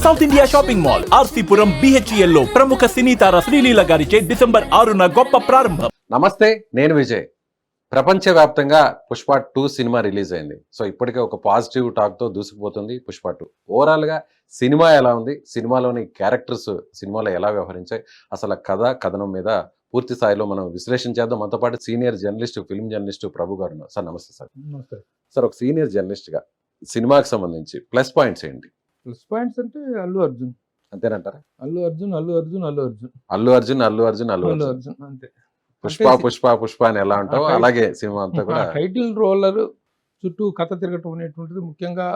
South India shopping mall RC Puram BHEL లో ప్రముఖ సినీ తార శ్రీలీల గారిచే డిసెంబర్ 6న గొప్ప ప్రారంభం. నమస్తే, నేను విజయ్. ప్రపంచవ్యాప్తంగా పుష్ప 2 సినిమా రిలీజ్ అయింది. సో ఇప్పటికే ఒక పాజిటివ్ టాక్తో దూసుకుపోతుంది పుష్ప 2. ఓవరాల్గా సినిమా ఎలా ఉంది, సినిమాలోని క్యారెక్టర్స్ సినిమాలో ఎలా వ్యవహరించాయి, అసలు కథనం మీద పూర్తి స్థాయిలో మనం విశ్లేషణ చేద్దాం. మనతో పాటు సీనియర్ జర్నలిస్ట్, ఫిల్మ్ జర్నలిస్ట్ ప్రభు గారు ఉన్నారు. సార్ నమస్తే సార్. నమస్తే సార్, ఒక సీనియర్ జర్నలిస్ట్గా సినిమాకి సంబంధించి ప్లస్ పాయింట్స్ ఏంటి? ప్లస్ పాయింట్స్ అంటే అల్లు అర్జున్ అంతేనంటారా? అల్లు అర్జున్ అంతే. పుష్ప అని ఎలా ఉంటావు అలాగే సినిమా అంతా కూడా టైటిల్ రోలర్ చుట్టూ కథ తిరగటం అనేటువంటిది ముఖ్యంగా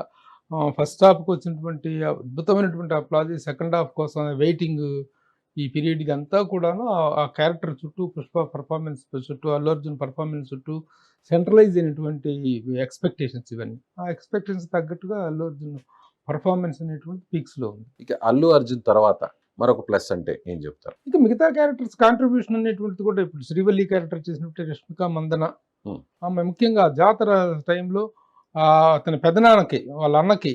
ఫస్ట్ హాఫ్కి వచ్చినటువంటి అద్భుతమైనటువంటి అప్లాజీ, సెకండ్ హాఫ్ కోసం వెయిటింగ్, ఈ పీరియడ్ ఇదంతా కూడాను ఆ క్యారెక్టర్ చుట్టూ, పుష్ప పర్ఫార్మెన్స్ చుట్టూ, అల్లు అర్జున్ పర్ఫార్మెన్స్ చుట్టూ సెంట్రలైజ్ అయినటువంటి ఎక్స్పెక్టేషన్స్. ఇవన్నీ ఆ ఎక్స్పెక్టేషన్స్ తగ్గట్టుగా అల్లు అర్జున్ పర్ఫార్మెన్స్ అనేటువంటి పీక్స్లో ఉంది. ఇక అల్లు అర్జున్ తర్వాత మరొక ప్లస్ అంటే ఏం చెప్తారు? ఇక మిగతా క్యారెక్టర్స్ కాంట్రిబ్యూషన్ అనేటువంటిది కూడా ఇప్పుడు శ్రీవల్లి క్యారెక్టర్ చేసినట్టు రష్మిక మందన, ఆమె ముఖ్యంగా జాతర టైంలో అతని పెదనాన్నకి, వాళ్ళ అన్నకి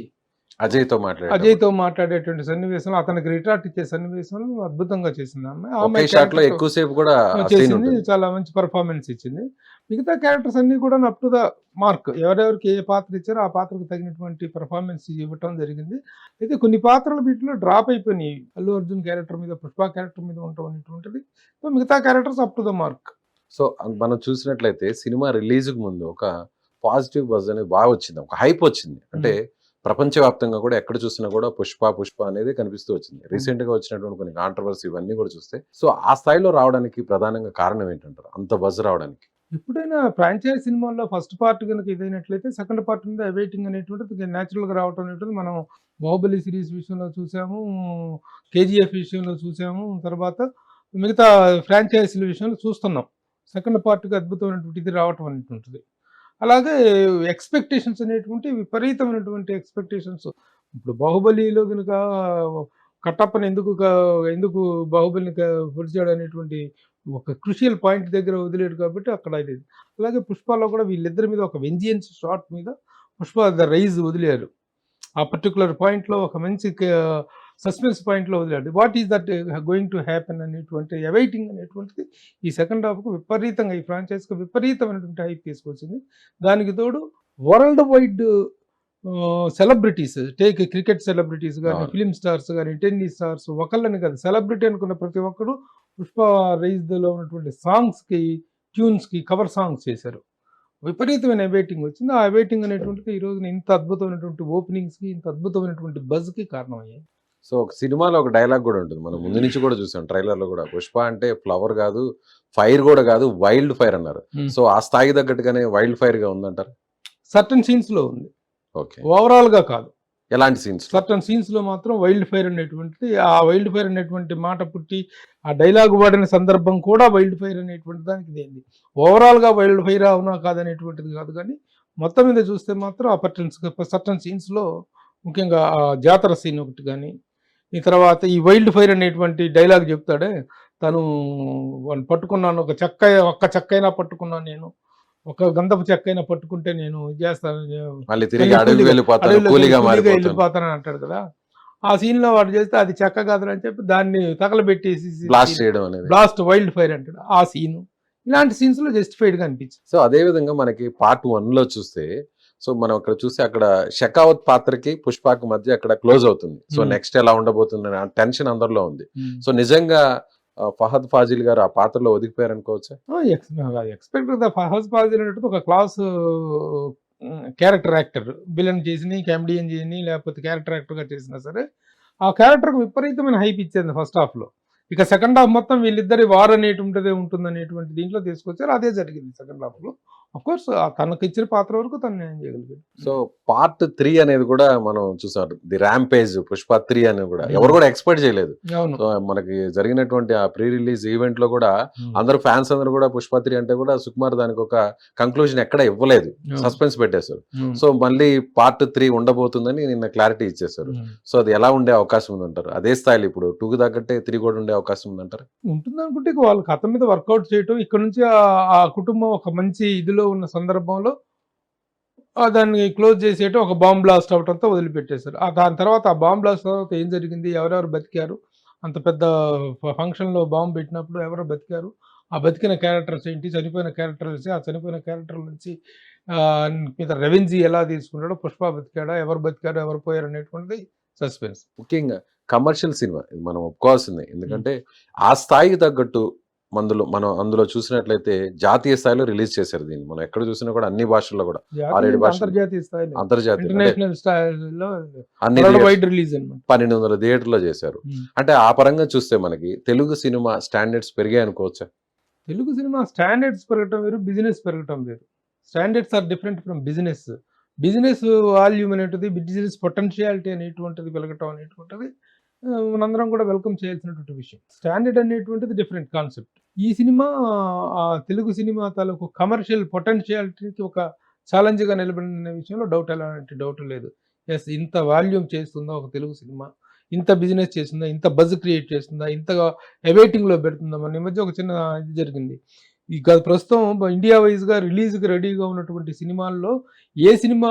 అజయ్తో మాట్లాడేటువంటి సన్నివేశంలో, అతనికి రిటార్ట్ ఇచ్చే సన్నివేశంలో అద్భుతంగా చేసింది ఆమె. ఎక్కువసేపు కూడా చేసింది, చాలా మంచి పర్ఫార్మెన్స్ ఇచ్చింది. మిగతా క్యారెక్టర్స్ అన్ని కూడా అప్ టు ద మార్క్. ఎవరెవరికి ఏ పాత్ర ఇచ్చారో ఆ పాత్రకు తగినటువంటి పర్ఫార్మెన్స్ ఇవ్వటం జరిగింది. అయితే కొన్ని పాత్రలు వీటిలో డ్రాప్ అయిపోయినాయి. అల్లు అర్జున్ క్యారెక్టర్ మీద, పుష్ప క్యారెక్టర్ మీద ఉండటం అనేటువంటిది. సో మిగతా characters up to the mark. So మనం చూసినట్లయితే సినిమా రిలీజ్కి ముందు ఒక పాజిటివ్ బజ్ అనేది బాగా వచ్చింది, ఒక హైప్ వచ్చింది. అంటే ప్రపంచవ్యాప్తంగా కూడా ఎక్కడ చూసినా కూడా పుష్ప అనేది కనిపిస్తూ వచ్చింది. రీసెంట్ గా వచ్చినటువంటి కొన్ని కాంట్రవర్సీ ఇవన్నీ కూడా చూస్తే, సో ఆ స్థాయిలో రావడానికి ప్రధానంగా కారణం ఏంటంటారు, అంత బజ్ రావడానికి? ఎప్పుడైనా ఫ్రాంచైజ్ సినిమాల్లో ఫస్ట్ పార్ట్ కనుక ఇదైనట్లయితే సెకండ్ పార్ట్ మీద అవైటింగ్ అనేటువంటిది న్యాచురల్గా రావటం అనేటువంటిది మనం బాహుబలి సిరీస్ విషయంలో చూసాము, KGF విషయంలో చూసాము, తర్వాత మిగతా ఫ్రాంచైజీల విషయంలో చూస్తున్నాం. సెకండ్ పార్ట్కి అద్భుతమైనటువంటి ఇది రావటం అనేటువంటిది. అలాగే ఎక్స్పెక్టేషన్స్ అనేటువంటి విపరీతమైనటువంటి ఎక్స్పెక్టేషన్స్. ఇప్పుడు బాహుబలిలో కనుక కట్టప్పని ఎందుకు బాహుబలిని పొడిచాడు అనేటువంటి ఒక క్రూషియల్ పాయింట్ దగ్గర వదిలేడు కాబట్టి అక్కడ ఇది. అలాగే పుష్పలో కూడా వీళ్ళిద్దరి మీద ఒక వెంజియన్స్ షాట్ మీద పుష్ప ద రైజ్ వదిలేరు. ఆ పర్టికులర్ పాయింట్లో ఒక మంచి సస్పెన్స్ పాయింట్లో వదిలాడు. What is that going to happen అనేటువంటి అవైటింగ్ అనేటువంటిది ఈ సెకండ్ హాఫ్కు విపరీతంగా, ఈ ఫ్రాంచైజ్కి విపరీతమైనటువంటి హైప్ తీసుకొచ్చింది. దానికి తోడు world wide celebrities, take cricket celebrities కానీ, ఫిలిం స్టార్స్ కానీ, టెన్నిస్ స్టార్స్, ఒకళ్ళని కాదు, సెలబ్రిటీ అనుకున్న ప్రతి ఒక్కరు పుష్ప రైజ్లో ఉన్నటువంటి సాంగ్స్కి, ట్యూన్స్కి కవర్ సాంగ్స్ చేశారు. విపరీతమైన అవైటింగ్ వచ్చింది. ఆ అవైటింగ్ అనేటువంటిది ఈ రోజున ఇంత అద్భుతమైనటువంటి ఓపెనింగ్స్కి, ఇంత అద్భుతమైనటువంటి బజ్కి కారణమయ్యాయి. సో ఒక సినిమాలో ఒక డైలాగ్ కూడా ఉంటుంది, మనం ముందు నుంచి కూడా చూసాం ట్రైలర్లో కూడా. పుష్ప అంటే ఫ్లవర్ కాదు, ఫైర్ కూడా కాదు, వైల్డ్ ఫైర్ అన్నారు. సో ఆ స్థాయి తగ్గట్టుగానే వైల్డ్ ఫైర్ గా ఉందంటారు? సర్టన్ సీన్స్ లో ఉంది, ఓకే, ఓవరాల్ గా కాదు. ఎలాంటి సీన్స్? సర్టన్ సీన్స్ లో మాత్రం వైల్డ్ ఫైర్ అనేటువంటిది, ఆ వైల్డ్ ఫైర్ అనేటువంటి మాట పుట్టి ఆ డైలాగ్ వాడిన సందర్భం కూడా వైల్డ్ ఫైర్ అనేటువంటి దానికి ఇదేంది. ఓవరాల్ గా వైల్డ్ ఫైర్ అవునా కాదనేటువంటిది కాదు, కానీ మొత్తం మీద చూస్తే మాత్రం ఆ సర్టన్ సీన్స్ లో ముఖ్యంగా ఆ జాతర సీన్ ఒకటి కానీ, ఈ తర్వాత ఈ వైల్డ్ ఫైర్ అనేటువంటి డైలాగ్ చెప్తాడే, తను వాళ్ళు పట్టుకున్నాను, ఒక్క చెక్కైనా పట్టుకున్నాను, నేను ఒక గంధపు చెక్కైనా పట్టుకుంటే నేను చేస్తాను, వెళ్ళిపోతానని అంటాడు కదా. ఆ సీన్ లో వాడు చేస్తే అది చెక్క కాదని చెప్పి దాన్ని తగలబెట్టేసి బ్లాస్ట్ వైల్డ్ ఫైర్ అంటాడు. ఆ సీను, ఇలాంటి సీన్స్ లో జస్టిఫైడ్ గా అనిపించింది. సో అదే విధంగా మనకి పార్ట్ 1 లో చూస్తే, సో మనం అక్కడ చూస్తే అక్కడ షెకావత్ పాత్రకి పుష్పకి మధ్య అక్కడ క్లోజ్ అవుతుంది. సో నెక్స్ట్ ఎలా ఉండబోతుంది అనే టెన్షన్ అందరిలో ఉంది. సో నిజంగా ఫహద్ ఫాజిల్ గారు ఆ పాత్రలో ఒదిగిపోయారు అనుకోవచ్చా? ఫహద్ ఫాజిల్ అనేది ఒక క్లాస్ క్యారెక్టర్ యాక్టర్, విలన్ చేసి, కామెడియన్ చేయని, లేకపోతే క్యారెక్టర్ యాక్టర్ గా చేసినా సరే ఆ క్యారెక్టర్ విపరీతమైన హైప్ ఇచ్చేది ఫస్ట్ హాఫ్ లో. ఇక సెకండ్ హాఫ్ మొత్తం వీళ్ళిద్దరి వార్ అనేటువంటిదే ఉంటుంది అనేటువంటి దీంట్లో తీసుకొచ్చారు. అదే జరిగింది సెకండ్ హాఫ్ లో. అఫ్ కోర్స్ తనకు ఇచ్చిన పాత్ర వరకు తను న్యాయం చేయగలిగాడు. సో పార్ట్ 3 అనేది కూడా మనం చూసాం, ది ర్యాంపేజ్ పుష్ప 3 అనేది కూడా ఎవరు కూడా ఎక్స్పెక్ట్ చేయలేదు. సో మనకి జరిగినటువంటి ఆ ప్రీ రిలీజ్ ఈవెంట్ లో కూడా అందరూ ఫ్యాన్స్ అందరూ కూడా పుష్ప 3 అంటే కూడా సుకుమార్ దానికి ఒక కంక్లూజన్ ఎక్కడ ఇవ్వలేదు, సస్పెన్స్ పెట్టేశారు. సో మళ్ళీ పార్ట్ 3 ఉండబోతుందని నిన్న క్లారిటీ ఇచ్చేసారు. సో అది ఎలా ఉండే అవకాశం ఉందంటారు? అదే స్థాయిలో ఇప్పుడు 2 తగ్గట్టే 3 కూడా ఉండే అవకాశం ఉందంటారు? ఉంటుంది అనుకుంటే వాళ్ళ కథ మీద వర్కౌట్ చేయటం, ఇక్కడ నుంచి ఆ కుటుంబం ఒక మంచి ఇదిలో ఉన్న సందర్భంలో దాన్ని క్లోజ్ చేసేయటం, ఒక బాంబ్ బ్లాస్ట్ అవటంతో వదిలిపెట్టేశారు. దాని తర్వాత ఆ బాంబ్ బ్లాస్ట్ తర్వాత ఏం జరిగింది? ఎవరెవరు బతికారు? అంత పెద్ద ఫంక్షన్‌లో బాంబ్ పెట్టినప్పుడు ఎవరు బతికారు? ఆ బతికిన క్యారెక్టర్స్ ఏంటి? చనిపోయిన క్యారెక్టర్స్, ఆ చనిపోయిన క్యారెక్టర్ల నుంచి మీద రెవెన్జ్ ఎలా తీసుకున్నాడో, పుష్ప బతికాడా? ఎవరు బతికారు? ఎవరు పోయారు? అనేటువంటిది సస్పెన్స్. ముఖ్యంగా కమర్షియల్ సినిమా ఇది మనం ఒప్పుకోవాల్సిందే. ఎందుకంటే ఆ స్థాయికి తగ్గట్టు మనం అందులో చూసినట్లయితే జాతీయ స్థాయిలో రిలీజ్ చేశారు దీన్ని. మనం ఎక్కడ చూసినా కూడా అన్ని భాషల్లో కూడా 6-7 భాషలు అంతర్జాతీయ స్థాయిలో, అంతర్జాతీయ అంటే ఇంటర్నేషనల్ స్థాయిలో అన్ని వరల్డ్ వైడ్ రిలీజ్ అన్నమాట. 1200 థియేటర్లో చేశారు. అంటే ఆ పరంగా చూస్తే మనకి తెలుగు సినిమా స్టాండర్డ్స్ పెరిగాయి అనుకోవచ్చా? తెలుగు సినిమా స్టాండర్డ్స్ పెరగటం వేరు, బిజినెస్ పెరగటం వేరు. Standards are different from business. Business volume అనేటిది, బిజినెస్ పొటెన్షియాలిటీ అనేటువంటిది పెరగటం అనేటువంటిది మనందరం కూడా వెల్కమ్ చేయాల్సినటువంటి విషయం. స్టాండర్డ్ అనేటువంటిది డిఫరెంట్ కాన్సెప్ట్. ఈ సినిమా తెలుగు సినిమా తాలూకు కమర్షియల్ పొటెన్షియాలిటీకి ఒక ఛాలెంజ్గా నిలబడిన విషయంలో ఎలాంటి డౌట్ లేదు. ఎస్, ఇంత వాల్యూమ్ చేస్తుందా ఒక తెలుగు సినిమా, ఇంత బిజినెస్ చేస్తుందా, ఇంత బజ్ క్రియేట్ చేస్తుందా, ఇంతగా అవైటింగ్లో పెడుతుందా. మన ఈ మధ్య ఒక చిన్న ఇది జరిగింది. ప్రస్తుతం ఇండియా వైజ్గా రిలీజ్కి రెడీగా ఉన్నటువంటి సినిమాల్లో ఏ సినిమా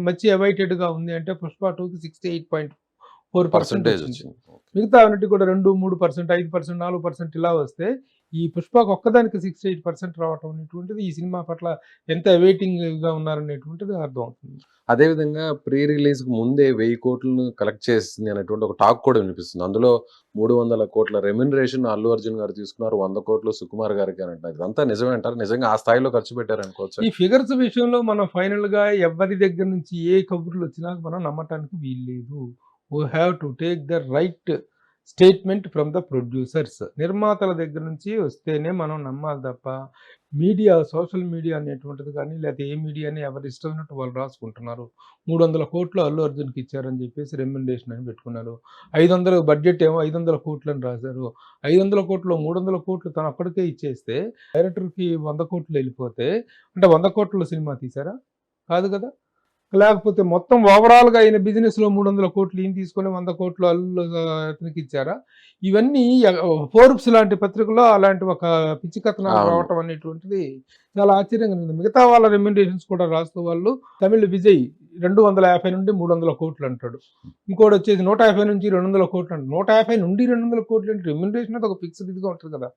మంచి అవైటెడ్గా ఉంది అంటే పుష్ప 2కి 68.4% వచ్చింది. మిగతా అన్నిటి కూడా 2-3%, 5%, 4% ఇలా వస్తే ఈ పుష్పకు ఒక్కదానికి 68% రావటం అనేటువంటిది ఈ సినిమా పట్ల ఎంత అవైటింగ్గా ఉన్నారనేటువంటిది అర్థం అవుతుంది. అదేవిధంగా ప్రీ రిలీజ్ ముందే 1000 కోట్లను కలెక్ట్ చేసింది అనేటువంటి ఒక టాక్ కూడా వినిపిస్తుంది. అందులో 300 కోట్ల రెమ్యునరేషన్ అల్లు అర్జున్ గారు తీసుకున్నారు, 100 కోట్లు సుకుమార్ గారికి అని అంటారు. ఇదంతా నిజమే అంటారు? నిజంగా ఆ స్థాయిలో ఖర్చు పెట్టారు అనుకోవచ్చు? ఈ ఫిగర్స్ విషయంలో మనం ఫైనల్గా ఎవరి దగ్గర నుంచి ఏ కబుర్లు వచ్చినా మనం నమ్మటానికి వీల్లేదు. We have to take the right statement from the producers. నిర్మాతల దగ్గర నుంచి వస్తేనే మనం నమ్మాలి తప్ప మీడియా, సోషల్ మీడియా అనేటువంటిది కానీ, లేకపోతే ఏ మీడియాని ఎవరు ఇష్టమైనట్టు వాళ్ళు రాసుకుంటున్నారు. 300 కోట్లు అల్లు అర్జున్కి ఇచ్చారని చెప్పేసి రెమ్యునరేషన్ అని పెట్టుకున్నారు. 500 బడ్జెట్ ఏమో 500 కోట్లు అని రాశారు. 500 కోట్లు 300 కోట్లు తను అక్కడికే ఇచ్చేస్తే డైరెక్టర్కి 100 కోట్లు వెళ్ళిపోతే, అంటే 100 కోట్ల సినిమా తీశారా? కాదు కదా. లేకపోతే మొత్తం ఓవరాల్గా అయిన బిజినెస్లో 300 కోట్లు ఈయన తీసుకొని 100 కోట్లు అల్లు అతనికి ఇచ్చారా? ఇవన్నీ ఫోర్బ్స్ లాంటి పత్రికలో అలాంటి ఒక పిచ్చి కథనాలు రావటం అనేటువంటిది చాలా ఆశ్చర్యంగా ఉంది. మిగతా వాళ్ళ రెమ్యునరేషన్స్ కూడా రాస్తూ వాళ్ళు తమిళ విజయ్ 250 నుండి 300 కోట్లు అంటాడు. ఇంకోటి వచ్చేసి 150 నుంచి 200 కోట్లు అంటాడు. 150 నుండి 200 కోట్లు అంటే రెమ్యునరేషన్ అది ఒక ఫిక్స్డ్ ఇదిగా ఉంటుంది కదా,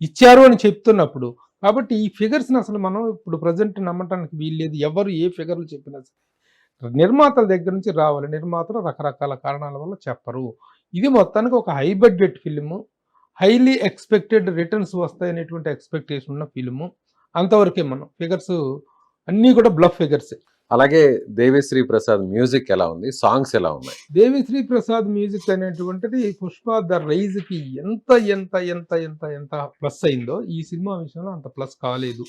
ఇచ్చారు అని చెప్తున్నప్పుడు. కాబట్టి ఈ ఫిగర్స్ని అసలు మనం ఇప్పుడు ప్రజెంట్ నమ్మటానికి వీల్లేదు. ఎవరు ఏ ఫిగర్లు చెప్పినా సరే నిర్మాతల దగ్గర నుంచి రావాలి. నిర్మాతలు రకరకాల కారణాల వల్ల చెప్పరు. ఇది మొత్తానికి ఒక high budget film, highly expected returns వస్తాయనేటువంటి ఎక్స్పెక్టేషన్ ఉన్న ఫిల్ము. అంతవరకే మనం ఫిగర్స్ అన్నీ కూడా బ్లఫ్ ఫిగర్సే. అలాగే దేవిశ్రీ ప్రసాద్ మ్యూజిక్ ఎలా ఉంది? సాంగ్స్ ఎలా ఉన్నాయి? దేవిశ్రీ ప్రసాద్ మ్యూజిక్ అనేటువంటిది పుష్ప ద రైజ్కి ఎంత ఎంత ఎంత ఎంత ఎంత ప్లస్ అయిందో ఈ సినిమా విషయంలో అంత ప్లస్ కాలేదు.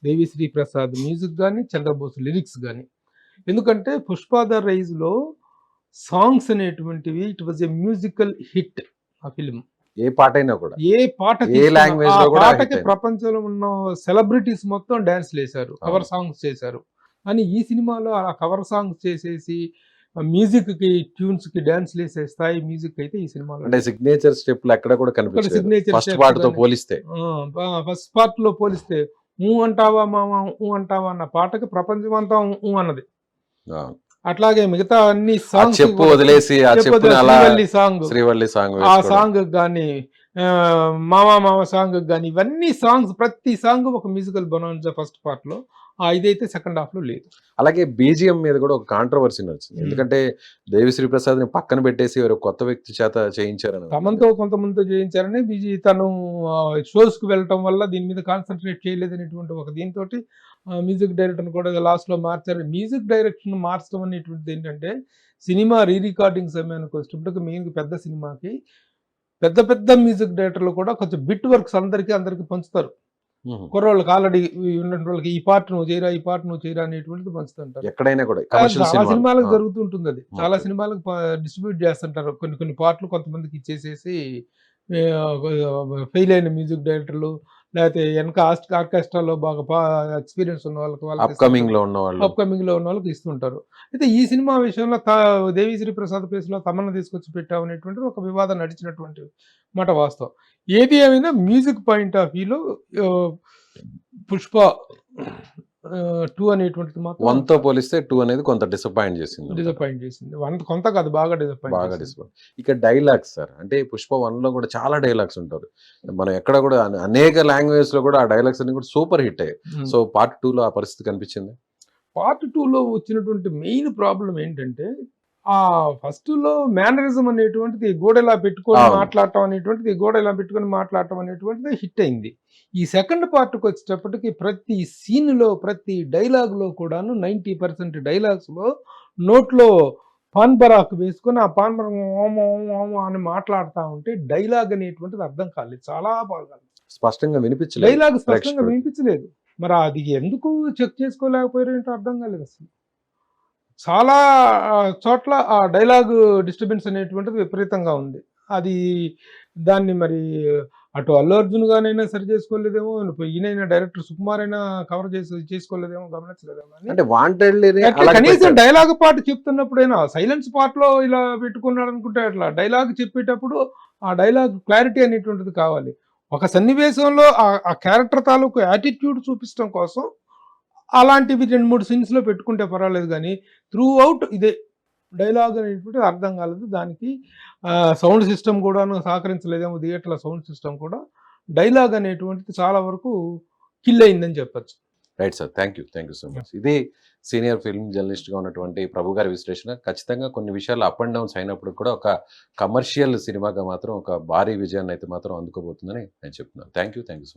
దేవిశ్రీ ప్రసాద్ మ్యూజిక్ కానీ, చంద్రబోస్ లిరిక్స్ కానీ. ఎందుకంటే పుష్ప ద రైజ్లో సాంగ్స్ అనేటువంటివి it was a musical hit. ఆ ఫిలిం ఏ పాటైనా కూడా, ఏ పాట ఏ లాంగ్వేజ్ లో కూడా పాటకి ప్రపంచంలో ఉన్న సెలబ్రిటీస్ మొత్తం డాన్స్ చేశారు, కవర్ సాంగ్స్ చేశారు. కానీ ఈ సినిమాలో ఆ కవర్ సాంగ్స్ చేసేసి మ్యూజిక్ కి, ట్యూన్స్ కి డాన్స్ వేసే స్థాయి మ్యూజిక్ అయితే ఈ సినిమాలో అంటే సిగ్నేచర్ స్టెప్లు ఎక్కడ కూడా కనిపించలేదు. సిగ్నేచర్ ఫస్ట్ పార్ట్ తో పోలిస్తే, ఫస్ట్ పార్ట్ లో పోలిస్తే ఊ అంటావా మామ ఊ అంటావా అన్న పాటకి ప్రపంచం అంతా ఊ అన్నది. అట్లాగే మిగతా అన్ని సాంగ్స్ చెప్పు వదిలేసి శ్రీవల్లి సాంగ్, ఆ సాంగ్ కానీ, మామ మామ సాంగ్ కానీ, ఇవన్నీ సాంగ్స్ ప్రతి సాంగ్ ఒక మ్యూజికల్ బొనాన్జా ఫస్ట్ పార్ట్ లో. ఇదైతే సెకండ్ హాఫ్ లో లేదు. అలాగే బీజిఎం మీద కూడా ఒక కాంట్రవర్సీ నచ్చింది. ఎందుకంటే దేవిశ్రీ ప్రసాద్ ని పక్కన పెట్టేసి ఒక కొత్త వ్యక్తి చేత చేయించారని, తమతో కొంతమందితో చేయించారని తను షోస్ కు వెళ్ళటం వల్ల దీని మీద కాన్సన్ట్రేట్ చేయలేదనేటువంటి ఒక దీంతో మ్యూజిక్ డైరెక్టర్ కూడా లాస్ట్ లో మార్చారు. మ్యూజిక్ డైరెక్షన్ మార్చడం అనేటువంటిది ఏంటంటే, సినిమా రీ రికార్డింగ్ సమయానికి వచ్చేటప్పటికి మెయిన్ పెద్ద సినిమాకి పెద్ద పెద్ద మ్యూజిక్ డైరెక్టర్లు కూడా కొంచెం బిట్ వర్క్స్ అందరికీ పంచుతారు. కుర్రోళ్ళకి ఆల్రెడీ ఉన్నటువంటి వాళ్ళకి ఈ పార్ట్ నువ్వు చేయరా, ఈ పార్ట్ నువ్వు చేయరా అనేటువంటిది పంచుతుంటారు. ఎక్కడైనా కూడా చాలా సినిమాలకు జరుగుతుంటుంది అది. చాలా సినిమాలకు డిస్ట్రిబ్యూట్ చేస్తుంటారు. కొన్ని పార్ట్లు కొంతమందికి ఇచ్చేసేసి ఫెయిల్ అయిన మ్యూజిక్ డైరెక్టర్లు, లేకపోతే వెనక ఆర్కెస్ట్రాలో బాగా ఎక్స్పీరియన్స్ ఉన్న వాళ్ళకి అప్కమింగ్ లో ఉన్న వాళ్ళకి ఇస్తుంటారు. అయితే ఈ సినిమా విషయంలో దేవిశ్రీ ప్రసాద్ ప్లేస్ లో తమన్నా తీసుకొచ్చి పెట్టామనేటువంటిది ఒక వివాదం నడిచినటువంటి మాట వాస్తవం. ఏది ఏమైనా మ్యూజిక్ పాయింట్ ఆఫ్ వ్యూలో పుష్ప 2 అనేటువంటిది మాత్రం 1 తో పోలిస్తే 2 అనేది కొంత డిసప్పాయింట్ చేసింది. డిసప్పాయింట్ చేసింది. కొంత కాదు, బాగా డిసప్పాయింట్ బాగా చేసింది. డిసప్పాయింట్. ఇక డైలాగ్స్ సార్. అంటే పుష్ప 1 లో కూడా చాలా డైలాగ్స్ ఉంటారు. మనం ఎక్కడ కూడా అనేక లాంగ్వేజెస్ లో కూడా ఆ డైలాగ్స్ అన్ని కూడా సూపర్ హిట్ అయ్యాయి. ఉమ్. సో పార్ట్ 2 లో ఆ పరిస్థితి కనిపించింది. పార్ట్ 2లో వచ్చినటువంటి మెయిన్ ప్రాబ్లం ఏంటంటే, ఆ ఫస్ట్‌లో మేనరిజం అనేటువంటిది గోడెలా పెట్టుకొని అవును. మాట్లాడటం అనేటువంటిది హిట్ అయింది. ఈ సెకండ్ పార్ట్‌కి వచ్చేటప్పటికి ప్రతి సీన్‌లో, ప్రతి డైలాగ్‌లో కూడాను 90% డైలాగ్స్‌లో నోట్లో పాన్ పరాకు వేసుకొని, ఆ పాన్ పరాకు ఓమ ఓమ ఓమ అని మాట్లాడుతా ఉంటే డైలాగ్ అనేటువంటిది అర్థం కాలేదు. చాలా బాగా స్పష్టంగా వినిపించలేదు డైలాగ్ స్పష్టంగా ప్రేక్షకుడికి. వినిపించలేదు. మరి అది ఎందుకు చెక్ చేసుకోలేకపోయారో ఏంటో అర్థం కాలేదు అసలు. చాలా చోట్ల ఆ డైలాగ్ డిస్టర్బెన్స్ అనేటువంటిది విపరీతంగా ఉంది. అది దాన్ని మరి అటు అల్లు అర్జున్ గానైనా సరి చేసుకోలేదేమో, ఈయనైనా డైరెక్టర్ సుకుమార్ అయినా కవర్ చేసుకోలేదేమో, గమనించలేదేమో అని. అంటే వాంటెడ్లీ కనీసం డైలాగ్ పార్ట్ చెప్తున్నప్పుడైనా సైలెన్స్ పార్ట్ లో ఇలా పెట్టుకున్నాడు అనుకుంటే అట్లా డైలాగ్ చెప్పేటప్పుడు ఆ డైలాగ్ క్లారిటీ అనేటువంటిది కావాలి. ఒక సన్నివేశంలో ఆ క్యారెక్టర్ తాలూకు యాటిట్యూడ్ చూపించడం కోసం అలాంటివి 2-3 సీన్స్ లో పెట్టుకుంటే పర్వాలేదు, కానీ త్రూ అవుట్ ఇదే డైలాగ్ అనేటువంటిది అర్థం కాలేదు. దానికి సౌండ్ సిస్టమ్ కూడాను సహకరించలేదేమో, థియేటర్ల సౌండ్ సిస్టమ్ కూడా డైలాగ్ అనేటువంటిది చాలా వరకు కిల్ అయిందని చెప్పచ్చు. Right sir. Thank you so much. ఇది సీనియర్ ఫిల్మ్ జర్నలిస్ట్ గా ఉన్నటువంటి ప్రభు గారి విశ్లేషణ. ఖచ్చితంగా కొన్ని విషయాలు అప్ అండ్ డౌన్స్ అయినప్పుడు కూడా ఒక కమర్షియల్ సినిమాగా మాత్రం ఒక భారీ విజయాన్ని అయితే మాత్రం అందుకోబోతుందని నేను చెప్తున్నాను. Thank you so much.